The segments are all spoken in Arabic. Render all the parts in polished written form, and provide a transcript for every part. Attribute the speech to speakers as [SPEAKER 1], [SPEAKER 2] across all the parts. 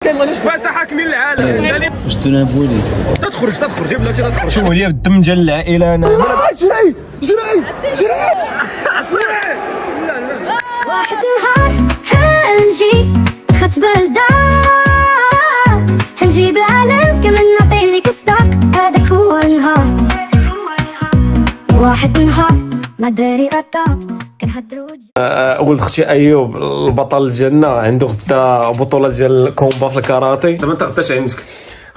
[SPEAKER 1] فاس حاكمين العالم.
[SPEAKER 2] واش درنا بوليس؟
[SPEAKER 1] تدخل جيب بلاتي تدخل.
[SPEAKER 2] شوفوا لي بالدم ديال العائله انا.
[SPEAKER 1] جري
[SPEAKER 3] واحد نهار حنجي خط بلدان، حنجيب العالم كامل نعطيلك ستار، هذاك هو النهار. واحد نهار ما داري أطاب كنهضرو.
[SPEAKER 2] ولد اختي ايوب البطل الجنه عنده غدا بطوله ديال الكومبا في الكاراتي.
[SPEAKER 1] دابا انت غداش عندك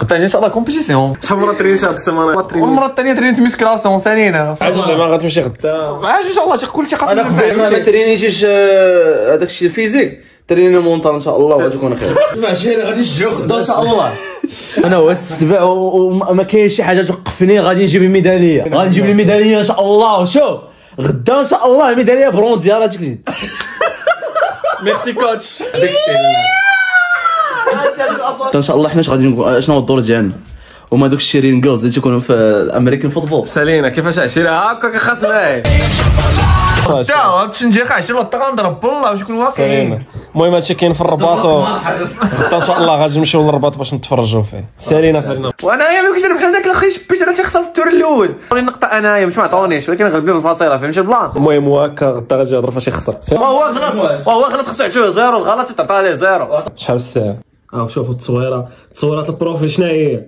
[SPEAKER 4] غدا ان شاء الله كومبيتيسيون.
[SPEAKER 1] شحال مرة ترينيت هاد السيمانه؟
[SPEAKER 4] والمره الثانيه ترينيت مسكلاسيون ثانيين.
[SPEAKER 2] عاجز زعما غتمشي غدا.
[SPEAKER 4] عاجز ان شاء الله كل شيء
[SPEAKER 5] انا ما ترينيتش هذاك الشيء الفيزيك، تريني مونطال ان شاء الله وغادي تكون خير.
[SPEAKER 4] اسمع شي غادي نشجعو غدا ان شاء الله.
[SPEAKER 5] انا هو السبع وما كاينش شي حاجه توقفني، غادي نجيب الميداليه، غادي نجيب الميداليه ان شاء الله. وشوف غدا ان شاء الله الميداليه برونز ديالها تكليد.
[SPEAKER 4] ميرسي كوتش. داكشي
[SPEAKER 5] ان شاء الله حنا غادي شنو هو الدور ديالنا، هما دوك الشيرين جيرلز اللي تيكونوا في الامريكان فوتبول.
[SPEAKER 1] سالينا كيفاش عشيرها هكاك خاص معايا.
[SPEAKER 4] تا هادشي نجي عشير والطاقه نضرب بالله واش يكون واقعي.
[SPEAKER 2] المهم هادشي كاين في الرباط غدا ان شاء الله غادي نمشيو للرباط باش نتفرجوا فيه. سالينا فهمنا.
[SPEAKER 4] وانايا ما كنتش بحال داك الاخي شبيت راه تيخسر في التور الاول. نقطه انايا مش ما عطونيش، ولكن غلبني بالفصيله فهمتي البلان.
[SPEAKER 2] المهم هكا غدا غادي يهضر فاش يخسر.
[SPEAKER 4] وهو غلط خصو يعطيوه زيرو، الغلط تعطى عليه زيرو.
[SPEAKER 2] شحال الساعه؟ شوفوا التصويرات البروفيل شنو هي؟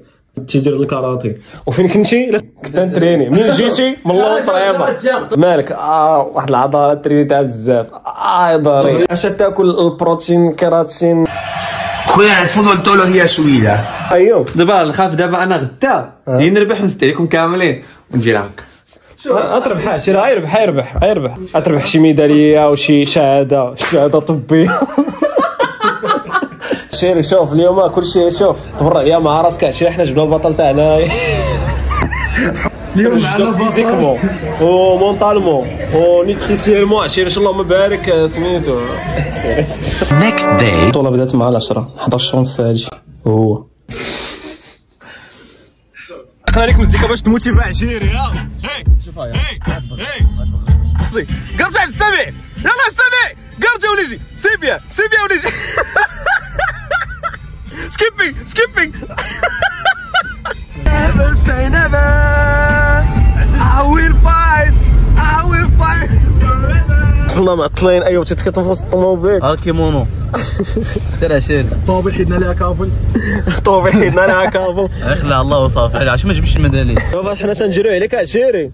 [SPEAKER 2] تيدير الكاراتي. وفين كنتي؟ كنت نتريني. منين جيتي؟ من اللور صعيبه. مالك؟ واحد العضله ترينيتها بزاف. يا ضري. اش تاكل البروتين كيراتين؟
[SPEAKER 6] خويا الفوتبول طولو هي سويده.
[SPEAKER 2] ايوب
[SPEAKER 4] دابا نخاف دابا انا غدا نربح ونزيد عليكم كاملين ونجي لهاك.
[SPEAKER 2] اطربح شي راه يربح اطربح شي ميداليه وشي شهاده طبيه. شيري شوف اليوم كلشي شوف تبرع يا مع راسك عشيه. حنا جبنا البطل تاعنا اليوم معنا فيزيكمون ومونطالمون ونيتريسيونمون. عشيه ان شاء الله مبارك سميتو.
[SPEAKER 6] نيكست داي
[SPEAKER 2] البطوله بدات مع 10 11 ونص هادي هو.
[SPEAKER 1] دخل عليك مزيكا باش تموتيفا عشيري. ها هي قرجع للسبع، يلا السبع قرجع وليجي. سيبيا وليجي. سكيبينج. Never say never. I will fight.
[SPEAKER 2] وصلنا معطلين. ايوب تتكتم في وسط الطوموبيل.
[SPEAKER 5] الكيمونو سير عشير.
[SPEAKER 1] الطوموبيل حيدنا لها كابل.
[SPEAKER 5] خليها الله وصافي. علاش ما جبتش الميداليه؟
[SPEAKER 2] دابا حنا تنجريو عليك عشيري.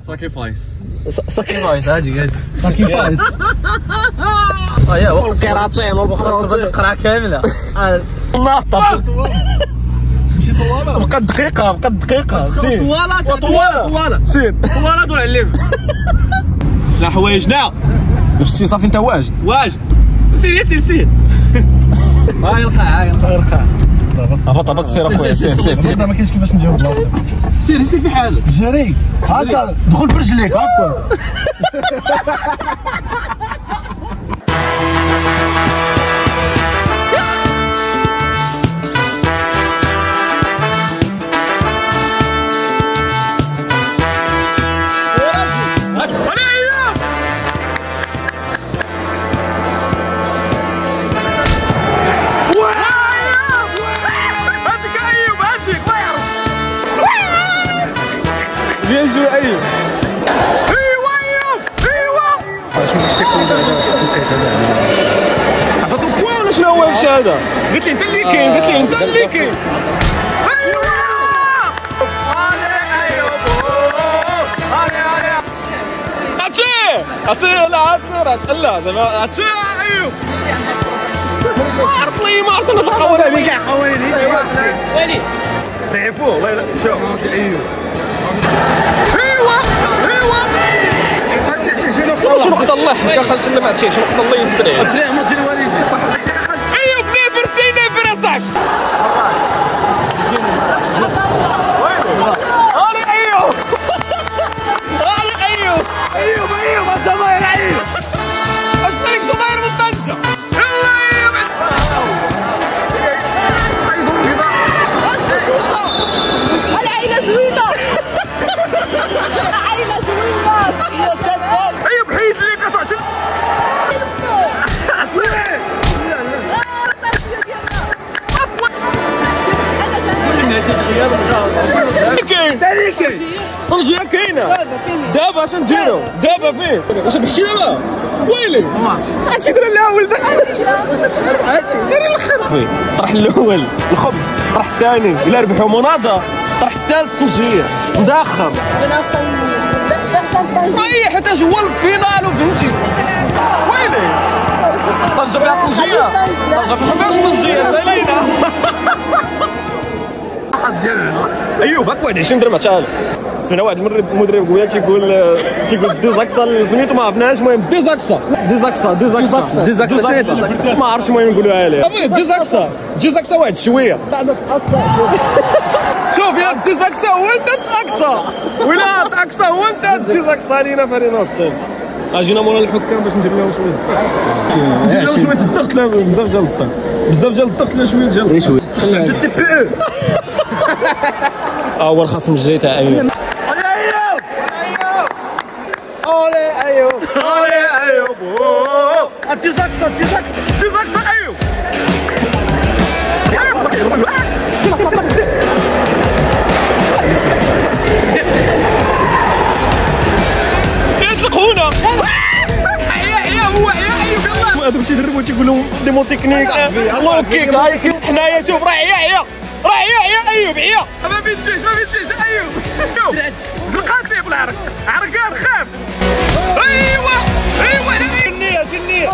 [SPEAKER 1] ساكريفايس
[SPEAKER 5] هادي
[SPEAKER 1] ساكريفايس.
[SPEAKER 5] يا والكيراتين والبخلاص القرعه كامله.
[SPEAKER 2] الله طاب. مشي طواله. بقات دقيقه. سير طواله. سير
[SPEAKER 1] طواله دور علم. لا حوايجنا.
[SPEAKER 2] نفسي صافي انت واجد.
[SPEAKER 1] سير. هاي القاع.
[SPEAKER 2] هبط سير اخويا سير.
[SPEAKER 1] ما كاينش كيفاش نديرو بلاصه. سير في حالك. جري هكا دخل برجليك هكا. بيان جوي ايوب. حبطوا فوا ولا شنو هو هادشي هذا؟ قلت لي انت اللي كاين. عطيه لا لا زعما عطيه ايوب. ما عرفت انا تقول عليه كاع قوانين. ويلي ضعفوه والله. لا شوف ايوب. شنو قضى الله حيت دخلت لنا مع شي شنو قضى الله يستري. الدرع ما تجري والو يجي. ايوب نيفر اصاك. ايوب الزماير ايوب. اش بالك زماير من طنجة. يلا ايوب.
[SPEAKER 3] العائلة زوينة. يا سلام.
[SPEAKER 1] ايوب حيد ليك.
[SPEAKER 2] كاين طنجية كاينة دابا اش نديرو دابا فين واش ربحتي دابا ويلي هادشي درا الاول ديري الاخر طرح الاول الخبز طرح الثاني الا ربحوا مناضة طرح الثالث طنجية مداخر اي حيتاش هو الفينال وفهمتي ويلي طنجة فيها طنجية طنجة ما فيهاش طنجية سالينا ايوب هاك 21 درهم شحال سمعنا واحد المدرب قويا كيقول ديزاكسا سميتو ما عرفناش المهم ديزاكسا ما عرفتش المهم نقولوها ليه ديزاكسا واحد شويه شوف يا ديزاكسا هو انت تاكسا ولا تاكسا هو انت ديزاكسا لينا فرينا الثاني اجينا مولا الحكام باش ندير لهم شويه ندير لهم شويه الضغط لا بزاف ديال الضغط لا شويه ديال الضغط تي بي او هو الخصم الجاي تاع ايوب اولي ايوب ديزاكسا ايوب يطلقونا هو ايوب يلاه هذوك تيدربوا تيقول لهم ديمون تكنيك الله كيك هاي حنايا شوف راه عيا ايوب عيا ما بيتجيش ايوب زلقاتي بالعرق عرقان خاف ايوا جنيه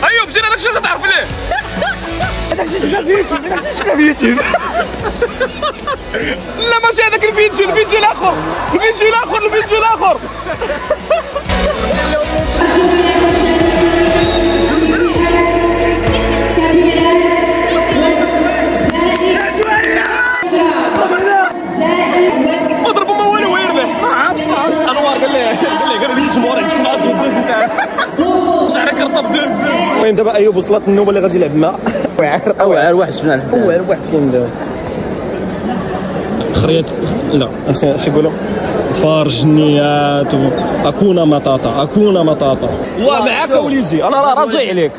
[SPEAKER 2] ايوب جينا داكشي اللي تعرف ليه داكشي شفنا في يوتيوب لا ماشي هذاك الفيديو الاخر اضربوا ما والو ويربح انوار قال لي ديك الجمهور عندكم نهار تجي الدوز نتاعك شعرك رطب دوز المهم دابا ايوب وصلت النوبه اللي غادي يلعب مع اوعر واحد شفنا اوعر واحد كاين دابا خريط لا اش يقولوا تفارج النيات اكونا مطاطا والله معاك وليدي انا راه راجع عليك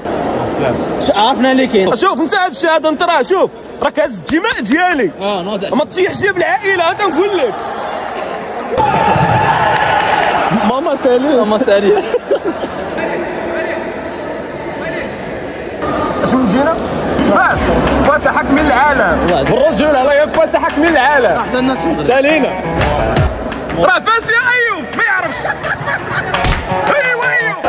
[SPEAKER 5] عرفنا اللي كاين
[SPEAKER 2] شوف انت هاد الشهاده انت راه شوف راك هاز الدماء ديالي ما تطيحش ليا بالعائله انت نقول لك ماما سالي اشنو جينا فسحك من العالم الرجل الله يفسحك من العالم سالينا راه فاس يا ايوب ما يعرفش ايوب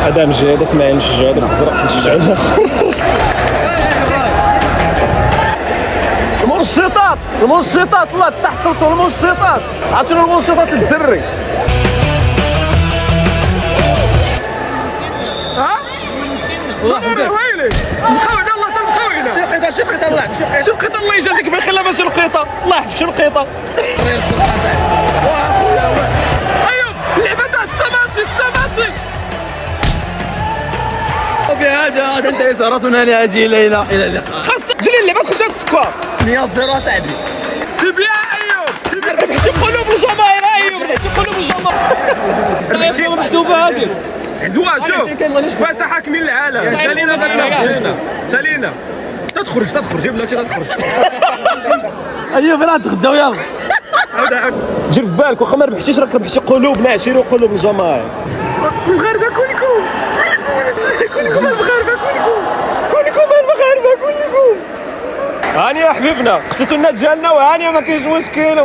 [SPEAKER 2] هذا مجهد اسمعني نشجعو هذاك الزرق نشجعو المنشطات الله تحصلتوا المنشطات عرفتوا المنشطات للدري ويلي مخاوينا الله تمخاوينا شو قيطه الله يجازيك بخير ماشي القيطه الله يحفظك شنو القيطه ايوب اللعبه تاع السماتي
[SPEAKER 5] بهذا انت إثارتنا لهذه الليلة إلى اللقاء
[SPEAKER 2] جلي اللعبة تخرج هاد السكوار
[SPEAKER 5] 100 صاحبي
[SPEAKER 2] سي بيان ايوب ربحتي قلوب الجماهير ايوب ربحتي قلوب الجماهير محسوبة هادي زوا شوف فسحك من العالم سالينا تخرج جيب بلاتي تخرج
[SPEAKER 5] ايوب راه تغداو يلا
[SPEAKER 2] جير في بالك واخا ما ربحتيش راك ربحتي قلوبنا عشيري وقلوب الجماهير المغاربة كلكم هاني يا حبيبنا قصيتوا الناس ديالنا وهاني ما كاينش مشكل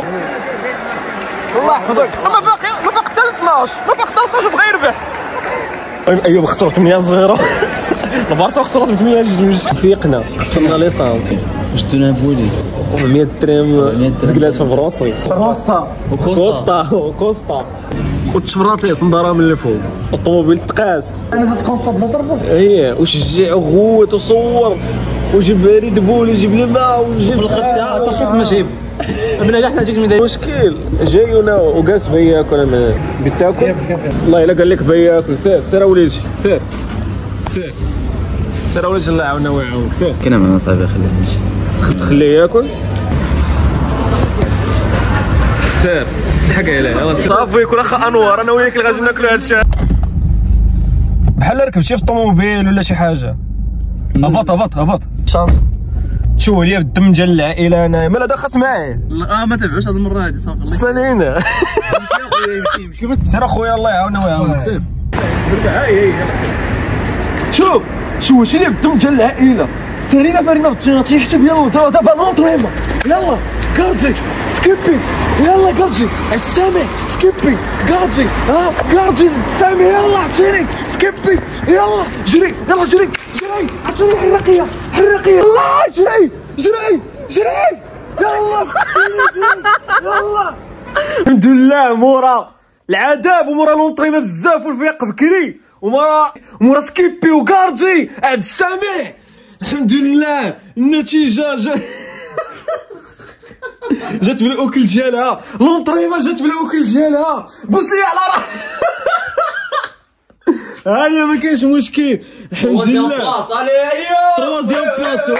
[SPEAKER 2] الله يحفظك ما فاق حتى 12 بغا يربح ايوب خسروا 8-0 البارسا خسرت ب 8-2 فيقنا خسرنا ليسانس
[SPEAKER 5] واش دونا بوليس
[SPEAKER 2] 100 درهم زقلات في فرنسي كوستا وتشفراطيس ندارها من الفوق الطوموبيل تقاست
[SPEAKER 5] انا هاد كونستا بلا ضربه
[SPEAKER 2] وشجع وغوت وصور وجيب ريد بول وجيب الماء وجيب
[SPEAKER 5] الخيط ما جايب بنا كاع حنا جيك
[SPEAKER 2] مشكل جاي وجالس بياكل انا بتاكل والله الا قال لك بياكل سير وليدي سير وليدي الله يعاوننا ويعاونك سير
[SPEAKER 5] كاين معنا صاحبي خليه يمشي
[SPEAKER 2] خليه ياكل سير الحق عليه صافي يكون اخا انوار انا وياك اللي غادي ناكلوا هذا الشيء بحال ركبتي في الطوموبيل ولا شي حاجه هبط شنط تشوه لي بالدم ديال العائله انايا مالا دخلت معاه.
[SPEAKER 5] ما تبعوش هذه المره هذه صافي الله
[SPEAKER 2] سالينا سير اخويا الله يعاوننا ويعاونك سير.
[SPEAKER 1] شوف شو لي بالدم ديال العائله سالينا فارينا بالتيناتي حتى يلا دابا لونطريمون يلا كارجي سكيبي يلا كارجي سامي سكيبي كارجي كارجي سامي يلا عطيني سكيبي يلا جري يلا جري جري عطيني حرقيه حرقيه الله جري جري جري يلا جري يلا.
[SPEAKER 2] الحمد لله مورا العذاب ومورا لونطريمون بزاف والفيق بكري ومورا سكيبي وكارجي عبد السامح الحمد لله النتيجه جات بالاكل ديالها لونطريمون جات بالاكل ديالها بوس لي على راسك هاني ما كاينش مشكل الحمد لله تروازيام بلاص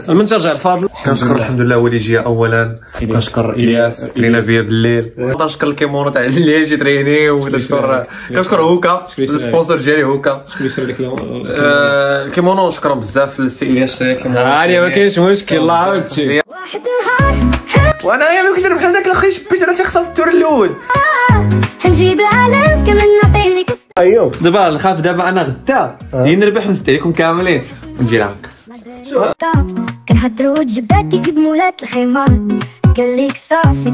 [SPEAKER 2] من ترجع الفاضل.
[SPEAKER 4] كنشكر الحمد لله والديجيه اولا كنشكر الياس ترينا بيا بالليل كنشكر الكيمونو تاع اللي جي تريني كنشكر هوكا السبونسور ديالي هوكا الكيمونو شكرا بزاف للسي الياس شرا كيمونو
[SPEAKER 2] هاني ما كاينش مشكل الله عاودتي
[SPEAKER 4] وانا ما كنتش بحال داك الاخي شبيت راه تيخسر في التور الاول
[SPEAKER 3] حنجيب العالم كامل نعطيني كاس.
[SPEAKER 5] ايوه دابا نخاف دابا انا غدا نربح ونزد عليكم كاملين ونجي لك
[SPEAKER 3] كنهضروا جباتي بمولات الخمار قال لك صافي